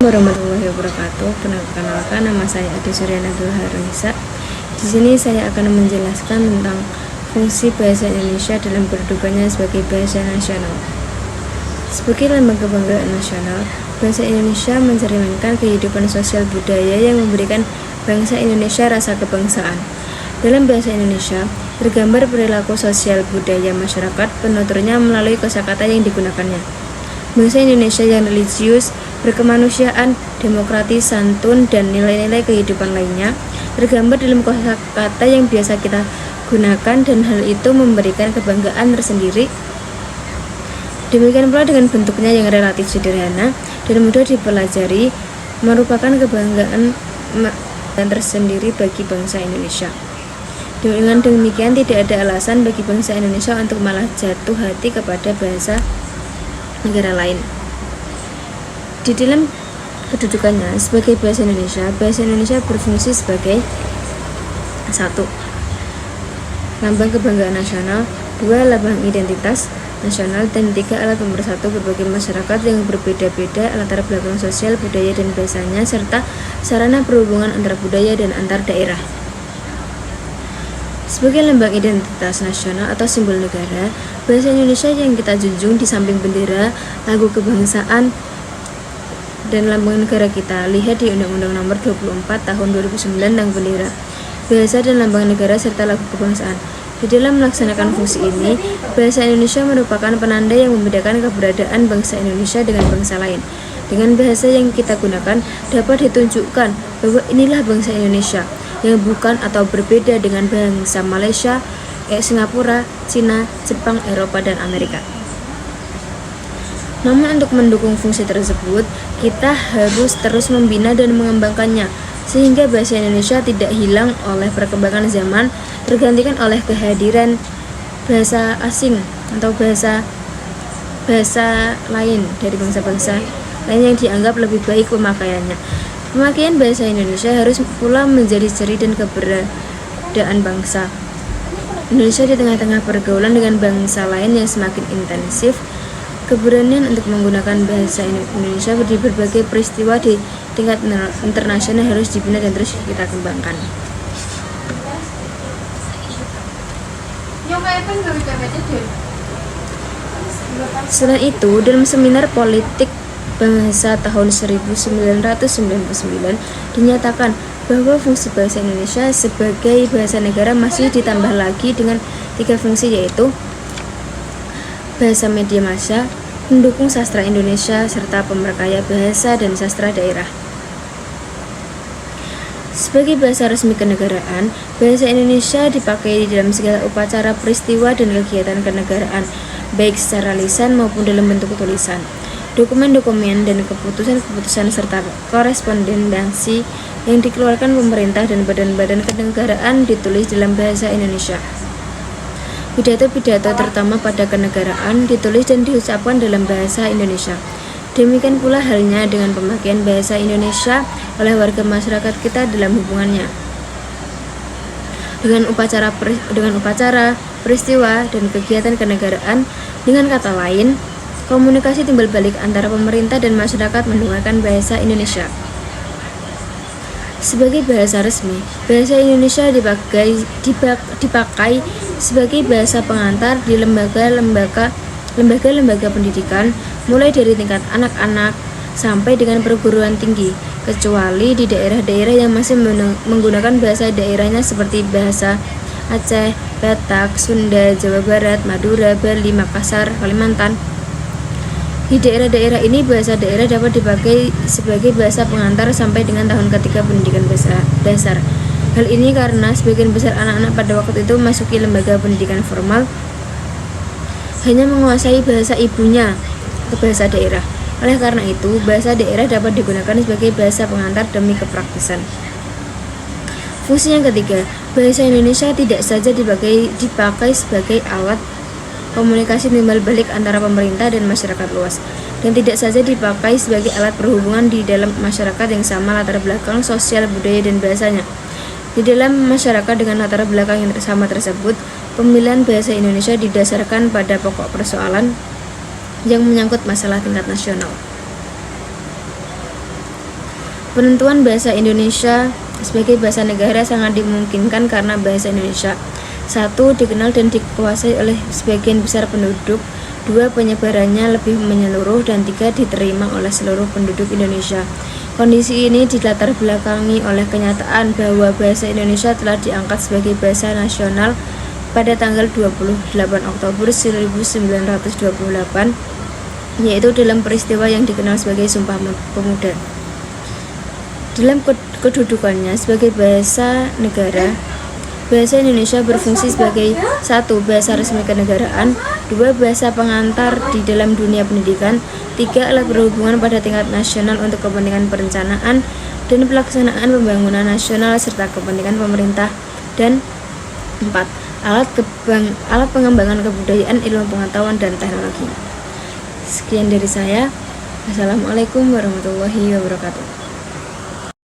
Warahmatullahi wabarakatuh. Perkenalkan, nama saya Adi Suryana Harunisa. Di sini saya akan menjelaskan tentang fungsi bahasa Indonesia dalam kedudukannya sebagai bahasa nasional. Sebagai lembaga kebanggaan nasional, bahasa Indonesia mencerminkan kehidupan sosial budaya yang memberikan bangsa Indonesia rasa kebangsaan. Dalam bahasa Indonesia, tergambar perilaku sosial budaya masyarakat penuturnya melalui kosakata yang digunakannya. Bangsa Indonesia yang religius, berkemanusiaan, demokratis, santun, dan nilai-nilai kehidupan lainnya tergambar dalam kosakata yang biasa kita gunakan, dan hal itu memberikan kebanggaan tersendiri. Demikian pula dengan bentuknya yang relatif sederhana dan mudah dipelajari, merupakan kebanggaan tersendiri bagi bangsa Indonesia. Dengan demikian, tidak ada alasan bagi bangsa Indonesia untuk malah jatuh hati kepada bahasa negara lain. Di dalam kedudukannya sebagai bahasa Indonesia berfungsi sebagai 1. Lambang kebanggaan nasional, 2. Lambang identitas nasional, dan 3. Alat pemersatu berbagai masyarakat yang berbeda-beda latar belakang sosial, budaya, dan bahasanya, serta sarana perhubungan antar budaya dan antar daerah. Sebagai lambang identitas nasional atau simbol negara, bahasa Indonesia yang kita junjung di samping bendera, lagu kebangsaan, dan lambang negara kita, lihat di Undang-Undang Nomor 24 Tahun 2009 tentang bendera, bahasa dan lambang negara serta lagu kebangsaan. Di dalam melaksanakan fungsi ini, bahasa Indonesia merupakan penanda yang membedakan keberadaan bangsa Indonesia dengan bangsa lain. Dengan bahasa yang kita gunakan dapat ditunjukkan bahwa inilah bangsa Indonesia yang bukan atau berbeda dengan bangsa Malaysia, Singapura, Cina, Jepang, Eropa, dan Amerika. Namun untuk mendukung fungsi tersebut, kita harus terus membina dan mengembangkannya, sehingga bahasa Indonesia tidak hilang oleh perkembangan zaman, tergantikan oleh kehadiran bahasa asing atau bahasa lain dari bangsa-bangsa lain yang dianggap lebih baik pemakaiannya. Pemakaian bahasa Indonesia harus pula menjadi ciri dan keberadaan bangsa Indonesia di tengah-tengah pergaulan dengan bangsa lain yang semakin intensif. Keberanian untuk menggunakan bahasa Indonesia di berbagai peristiwa di tingkat internasional harus dibina dan terus kita kembangkan. Selain itu, dalam seminar politik bahasa tahun 1999 dinyatakan bahwa fungsi bahasa Indonesia sebagai bahasa negara masih ditambah lagi dengan 3 fungsi, yaitu bahasa media massa, pendukung sastra Indonesia, serta pemerkaya bahasa dan sastra daerah. Sebagai bahasa resmi kenegaraan, bahasa Indonesia dipakai di dalam segala upacara, peristiwa, dan kegiatan kenegaraan, baik secara lisan maupun dalam bentuk tulisan. Dokumen-dokumen dan keputusan-keputusan serta korespondensi yang dikeluarkan pemerintah dan badan-badan kenegaraan ditulis dalam bahasa Indonesia. Pidato-pidato terutama pada kenegaraan ditulis dan diucapkan dalam bahasa Indonesia. Demikian pula halnya dengan pemakaian bahasa Indonesia oleh warga masyarakat kita dalam hubungannya dengan upacara, peristiwa, dan kegiatan kenegaraan. Dengan kata lain, komunikasi timbal balik antara pemerintah dan masyarakat menggunakan bahasa Indonesia. Sebagai bahasa resmi, bahasa Indonesia dipakai sebagai bahasa pengantar di lembaga-lembaga pendidikan, mulai dari tingkat anak-anak sampai dengan perguruan tinggi, kecuali di daerah-daerah yang masih menggunakan bahasa daerahnya seperti bahasa Aceh, Batak, Sunda, Jawa Barat, Madura, Bali, Makassar, Kalimantan. Di daerah-daerah ini, bahasa daerah dapat dipakai sebagai bahasa pengantar sampai dengan tahun ketiga pendidikan dasar. Hal ini karena sebagian besar anak-anak pada waktu itu memasuki lembaga pendidikan formal hanya menguasai bahasa ibunya atau bahasa daerah. Oleh karena itu, bahasa daerah dapat digunakan sebagai bahasa pengantar demi kepraktisan. Fungsi yang ketiga, bahasa Indonesia tidak saja dipakai sebagai alat komunikasi timbal balik antara pemerintah dan masyarakat luas, dan tidak saja dipakai sebagai alat perhubungan di dalam masyarakat yang sama latar belakang sosial, budaya, dan bahasanya. Di dalam masyarakat dengan latar belakang yang sama tersebut, pemilihan bahasa Indonesia didasarkan pada pokok persoalan yang menyangkut masalah tingkat nasional. Penentuan bahasa Indonesia sebagai bahasa negara sangat dimungkinkan karena bahasa Indonesia 1. Dikenal dan dikuasai oleh sebagian besar penduduk. 2. Penyebarannya lebih menyeluruh. Dan 3. Diterima oleh seluruh penduduk Indonesia. Kondisi ini dilatar belakangi oleh kenyataan bahwa bahasa Indonesia telah diangkat sebagai bahasa nasional pada tanggal 28 Oktober 1928, yaitu dalam peristiwa yang dikenal sebagai Sumpah Pemuda. Dalam kedudukannya sebagai bahasa negara, bahasa Indonesia berfungsi sebagai 1. Bahasa resmi kenegaraan, 2. Bahasa pengantar di dalam dunia pendidikan, 3. Alat berhubungan pada tingkat nasional untuk kepentingan perencanaan dan pelaksanaan pembangunan nasional serta kepentingan pemerintah, dan 4. Alat pengembangan kebudayaan, ilmu pengetahuan, dan teknologi. Sekian dari saya. Assalamualaikum warahmatullahi wabarakatuh.